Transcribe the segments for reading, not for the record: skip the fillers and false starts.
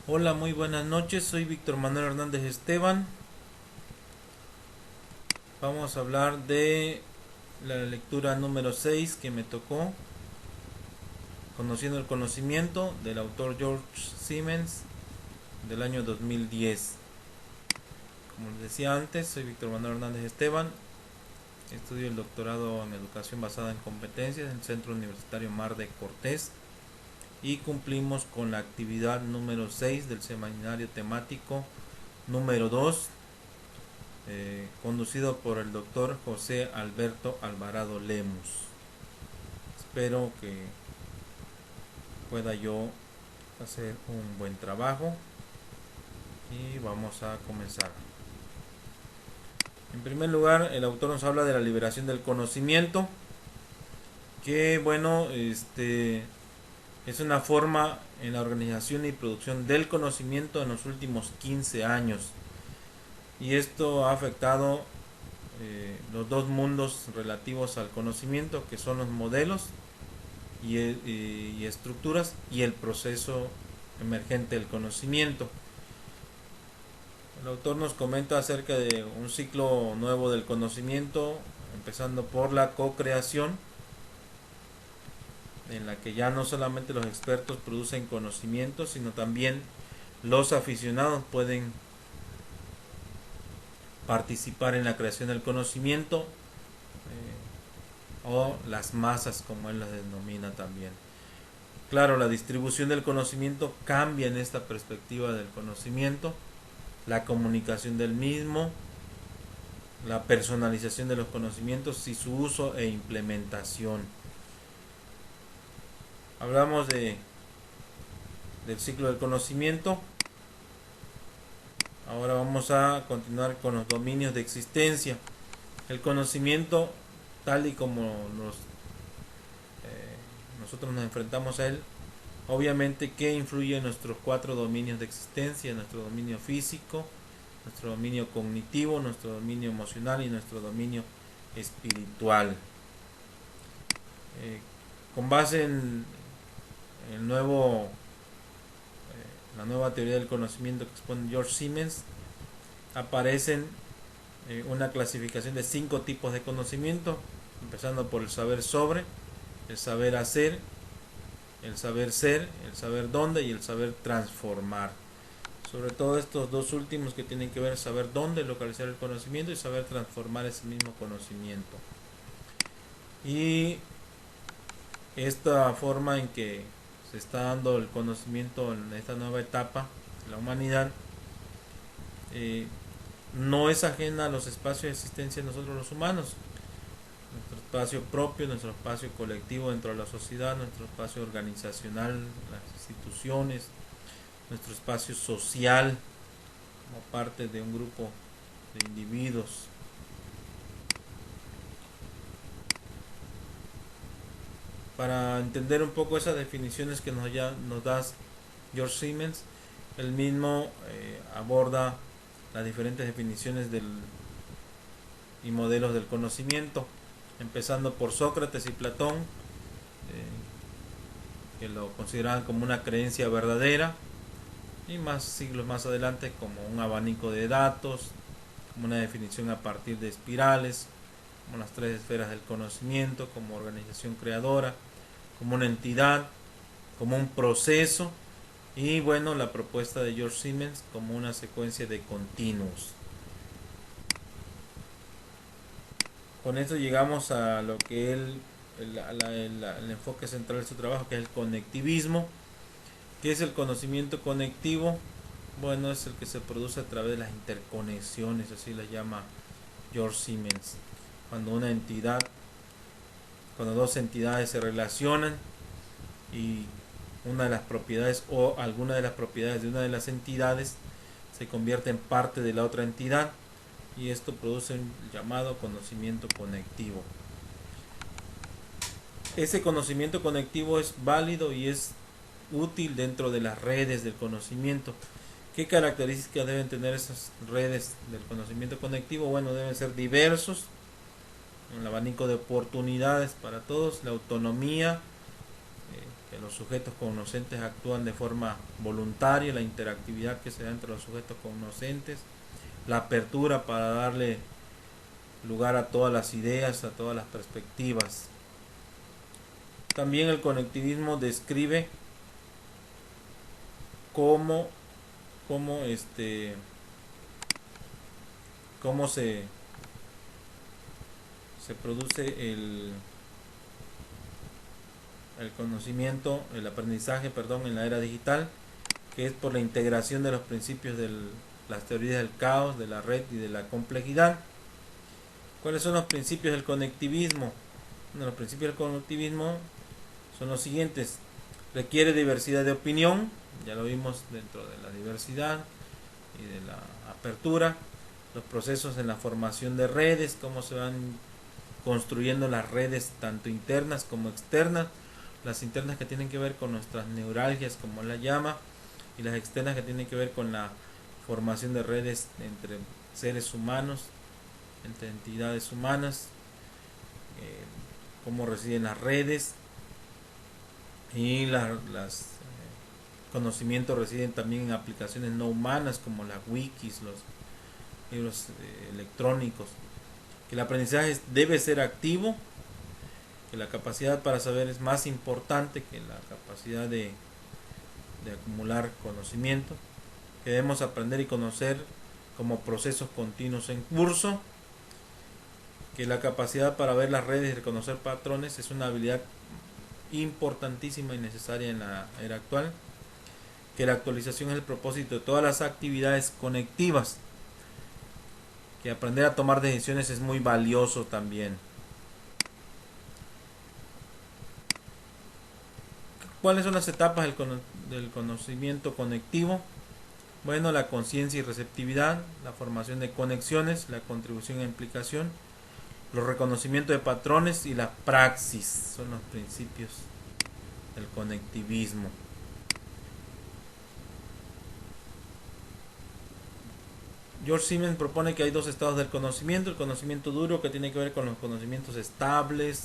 Hola, muy buenas noches, soy Víctor Manuel Hernández Esteban. Vamos a hablar de la lectura número 6 que me tocó, Conociendo el conocimiento, del autor George Siemens, del año 2010. Como les decía antes, soy Víctor Manuel Hernández Esteban. Estudio el doctorado en educación basada en competencias en el Centro Universitario Mar de Cortés y cumplimos con la actividad número 6 del seminario temático número 2, conducido por el doctor José Alberto Alvarado Lemus. Espero que pueda yo hacer un buen trabajo y vamos a comenzar. En primer lugar, el autor nos habla de la liberación del conocimiento, que bueno, es una forma en la organización y producción del conocimiento en los últimos 15 años. Y esto ha afectado los dos mundos relativos al conocimiento, que son los modelos y estructuras y el proceso emergente del conocimiento. El autor nos comenta acerca de un ciclo nuevo del conocimiento, empezando por la co-creación, en la que ya no solamente los expertos producen conocimiento, sino también los aficionados pueden participar en la creación del conocimiento, o las masas, como él las denomina también. Claro, la distribución del conocimiento cambia en esta perspectiva del conocimiento, la comunicación del mismo, la personalización de los conocimientos y su uso e implementación. Hablamos del ciclo del conocimiento. Ahora vamos a continuar con los dominios de existencia. El conocimiento, tal y como nosotros nos enfrentamos a él, obviamente que influye en nuestros cuatro dominios de existencia: nuestro dominio físico, nuestro dominio cognitivo, nuestro dominio emocional y nuestro dominio espiritual. Con base en el nuevo, la nueva teoría del conocimiento que expone George Siemens, aparecen una clasificación de 5 tipos de conocimiento, empezando por el saber sobre, el saber hacer, el saber ser, el saber dónde y el saber transformar. Sobre todo estos dos últimos, que tienen que ver saber dónde localizar el conocimiento y saber transformar ese mismo conocimiento. Y esta forma en que se está dando el conocimiento en esta nueva etapa de la humanidad no es ajena a los espacios de existencia de nosotros los humanos. Nuestro espacio propio, nuestro espacio colectivo dentro de la sociedad, nuestro espacio organizacional, las instituciones, nuestro espacio social como parte de un grupo de individuos. Para entender un poco esas definiciones que nos da George Siemens, él mismo aborda las diferentes definiciones y modelos del conocimiento, empezando por Sócrates y Platón, que lo consideraban como una creencia verdadera, y más siglos más adelante como un abanico de datos, como una definición a partir de espirales, como las tres esferas del conocimiento, como organización creadora, como una entidad, como un proceso, y bueno, la propuesta de George Siemens como una secuencia de continuos. Con esto llegamos a lo que el enfoque central de su trabajo, que es el conectivismo. ¿Qué es el conocimiento conectivo? Bueno, es el que se produce a través de las interconexiones, así la llama George Siemens. Cuando dos entidades se relacionan y una de las propiedades o alguna de las propiedades de una de las entidades se convierte en parte de la otra entidad, y esto produce un llamado conocimiento conectivo. Ese conocimiento conectivo es válido y es útil dentro de las redes del conocimiento. ¿Qué características deben tener esas redes del conocimiento conectivo? Bueno, deben ser diversos, un abanico de oportunidades para todos, la autonomía, que los sujetos cognoscentes actúan de forma voluntaria, la interactividad que se da entre los sujetos cognoscentes, la apertura para darle lugar a todas las ideas, a todas las perspectivas. También el conectivismo describe cómo se produce el conocimiento, el aprendizaje, perdón, en la era digital, que es por la integración de los principios de las teorías del caos, de la red y de la complejidad. ¿Cuáles son los principios del conectivismo? Bueno, los principios del conectivismo son los siguientes: requiere diversidad de opinión, ya lo vimos dentro de la diversidad y de la apertura, los procesos en la formación de redes, cómo se van construyendo las redes tanto internas como externas, las internas que tienen que ver con nuestras neuralgias, como la llama, y las externas que tienen que ver con la formación de redes entre seres humanos, entre entidades humanas, cómo residen las redes, y las conocimientos residen también en aplicaciones no humanas como las wikis, los libros electrónicos. Que el aprendizaje debe ser activo, que la capacidad para saber es más importante que la capacidad de acumular conocimiento, que debemos aprender y conocer como procesos continuos en curso, que la capacidad para ver las redes y reconocer patrones es una habilidad importantísima y necesaria en la era actual, que la actualización es el propósito de todas las actividades conectivas, que aprender a tomar decisiones es muy valioso también. ¿Cuáles son las etapas del conocimiento conectivo? Bueno, la conciencia y receptividad, la formación de conexiones, la contribución e implicación, los reconocimientos de patrones y la praxis son los principios del conectivismo. George Siemens propone que hay dos estados del conocimiento: el conocimiento duro, que tiene que ver con los conocimientos estables,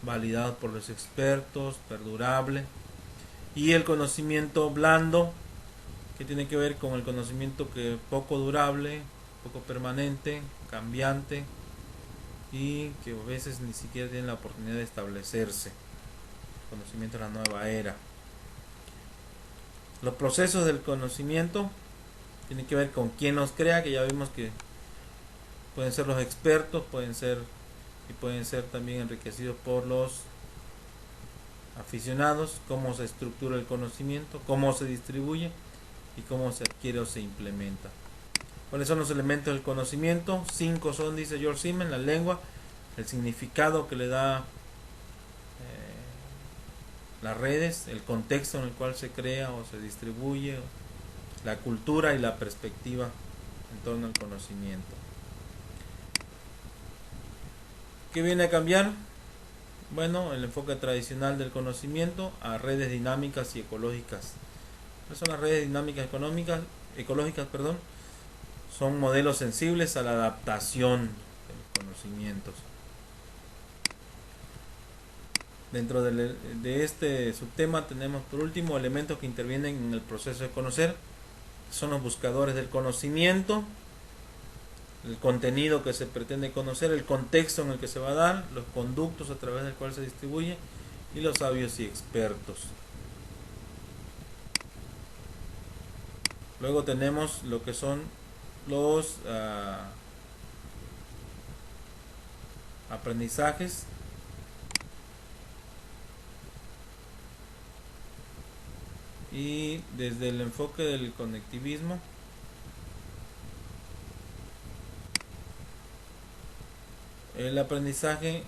validados por los expertos, perdurable, y el conocimiento blando, que tiene que ver con el conocimiento que poco durable, poco permanente, cambiante, y que a veces ni siquiera tiene la oportunidad de establecerse. Conocimiento de la nueva era. Los procesos del conocimiento tienen que ver con quién los crea, que ya vimos que pueden ser los expertos, pueden ser también enriquecidos por los aficionados, cómo se estructura el conocimiento, cómo se distribuye y cómo se adquiere o se implementa. ¿Cuáles son los elementos del conocimiento? 5 son, dice George Siemens: la lengua, el significado que le da las redes, el contexto en el cual se crea o se distribuye, la cultura y la perspectiva en torno al conocimiento. ¿Qué viene a cambiar? Bueno, el enfoque tradicional del conocimiento a redes dinámicas y ecológicas. ¿Qué son las redes dinámicas ecológicas? Son modelos sensibles a la adaptación de los conocimientos. Dentro de este subtema tenemos por último elementos que intervienen en el proceso de conocer. Son los buscadores del conocimiento, el contenido que se pretende conocer, el contexto en el que se va a dar, los conductos a través del cual se distribuye, y los sabios y expertos. Luego tenemos lo que son los aprendizajes. Y desde el enfoque del conectivismo, el aprendizaje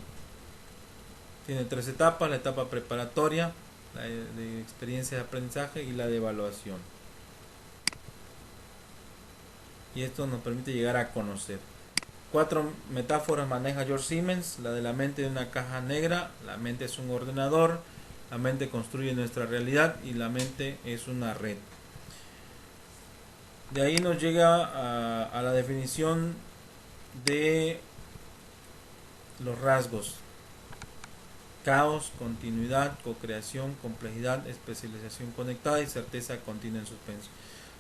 tiene 3 etapas: la etapa preparatoria, la de experiencia de aprendizaje, y la de evaluación. Y esto nos permite llegar a conocer. 4 metáforas maneja George Siemens: la de la mente de una caja negra, la mente es un ordenador, la mente construye nuestra realidad y la mente es una red. De ahí nos llega a la definición de los rasgos. caos, continuidad, co-creación, complejidad, especialización conectada y certeza continua en suspenso.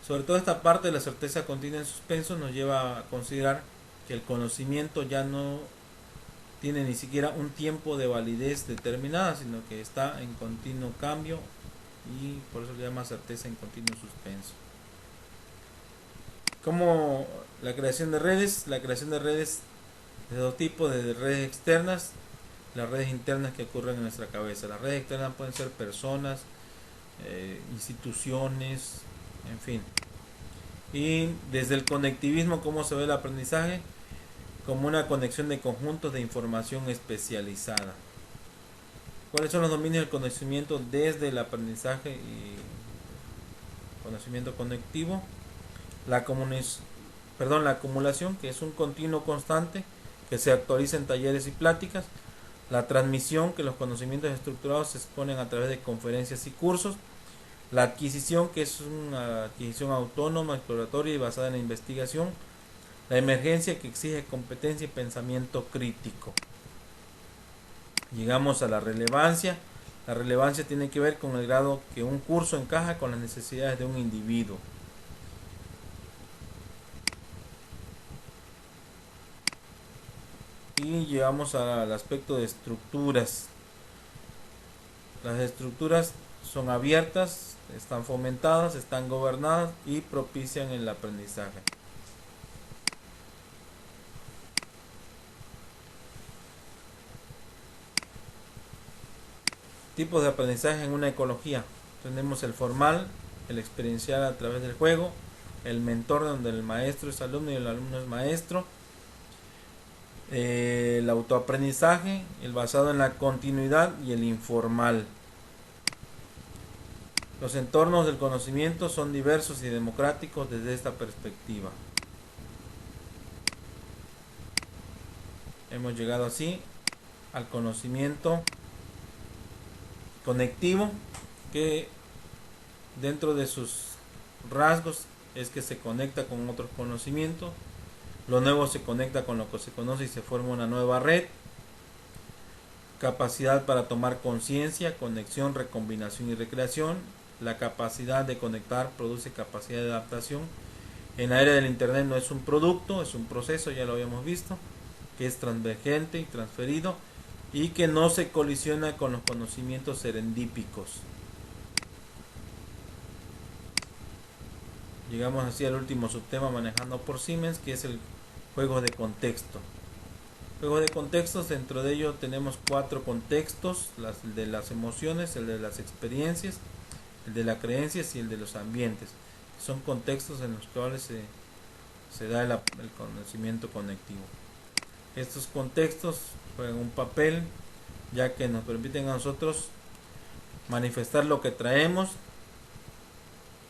Sobre todo esta parte de la certeza continua en suspenso nos lleva a considerar que el conocimiento ya no tiene ni siquiera un tiempo de validez determinada, sino que está en continuo cambio y por eso se llama certeza en continuo suspenso. Como la creación de redes de dos tipos, de redes externas, las redes internas que ocurren en nuestra cabeza. Las redes externas pueden ser personas, instituciones, en fin. Y desde el conectivismo, ¿cómo se ve el aprendizaje? Como una conexión de conjuntos de información especializada. ¿Cuáles son los dominios del conocimiento desde el aprendizaje y conocimiento conectivo? La acumulación, que es un continuo constante que se actualiza en talleres y pláticas. La transmisión, que los conocimientos estructurados se exponen a través de conferencias y cursos. La adquisición, que es una adquisición autónoma, exploratoria y basada en la investigación. La emergencia, que exige competencia y pensamiento crítico. Llegamos a la relevancia. La relevancia tiene que ver con el grado que un curso encaja con las necesidades de un individuo. Y llegamos al aspecto de estructuras. Las estructuras son abiertas, están fomentadas, están gobernadas y propician el aprendizaje. Tipos de aprendizaje en una ecología. Tenemos el formal, el experiencial a través del juego, el mentor donde el maestro es alumno y el alumno es maestro, el autoaprendizaje, el basado en la continuidad y el informal. Los entornos del conocimiento son diversos y democráticos desde esta perspectiva. Hemos llegado así al conocimiento conectivo, que dentro de sus rasgos es que se conecta con otros conocimientos. Lo nuevo se conecta con lo que se conoce y se forma una nueva red. Capacidad para tomar conciencia, conexión, recombinación y recreación. La capacidad de conectar produce capacidad de adaptación. En la era del internet no es un producto, es un proceso, ya lo habíamos visto, que es transvergente y transferido y que no se colisiona con los conocimientos serendípicos. Llegamos así al último subtema manejando por Siemens, que es el juego de contexto. Juego de contextos, dentro de ello tenemos 4 contextos: el de las emociones, el de las experiencias, el de las creencias y el de los ambientes. Son contextos en los cuales se da el conocimiento conectivo. Estos contextos juegan un papel, ya que nos permiten a nosotros manifestar lo que traemos,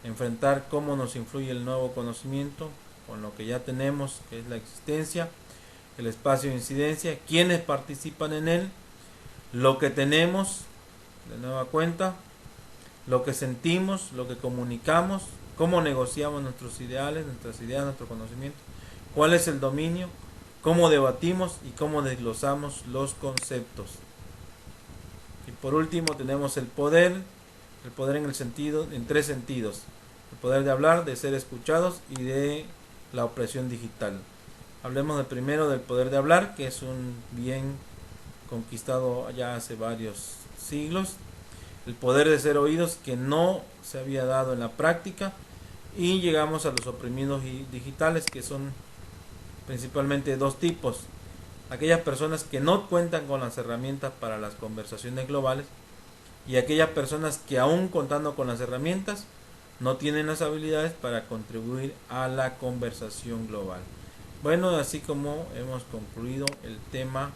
enfrentar cómo nos influye el nuevo conocimiento con lo que ya tenemos, que es la existencia, el espacio de incidencia, quienes participan en él, lo que tenemos de nueva cuenta, lo que sentimos, lo que comunicamos, cómo negociamos nuestros ideales, nuestras ideas, nuestro conocimiento, cuál es el dominio, cómo debatimos y cómo desglosamos los conceptos. Y por último tenemos el poder en 3 sentidos: el poder de hablar, de ser escuchados y de la opresión digital. Hablemos de primero del poder de hablar, que es un bien conquistado ya hace varios siglos. El poder de ser oídos, que no se había dado en la práctica. Y llegamos a los oprimidos digitales, que son principalmente 2 tipos: aquellas personas que no cuentan con las herramientas para las conversaciones globales, y aquellas personas que, aún contando con las herramientas, no tienen las habilidades para contribuir a la conversación global. Bueno, así como hemos concluido el tema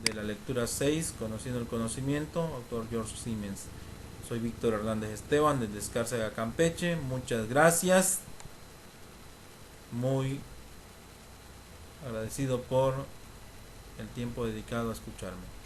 de la lectura 6, Conociendo el Conocimiento, autor George Siemens. Soy Víctor Hernández Esteban, desde Escárcega, Campeche. Muchas gracias. Muy agradecido por el tiempo dedicado a escucharme.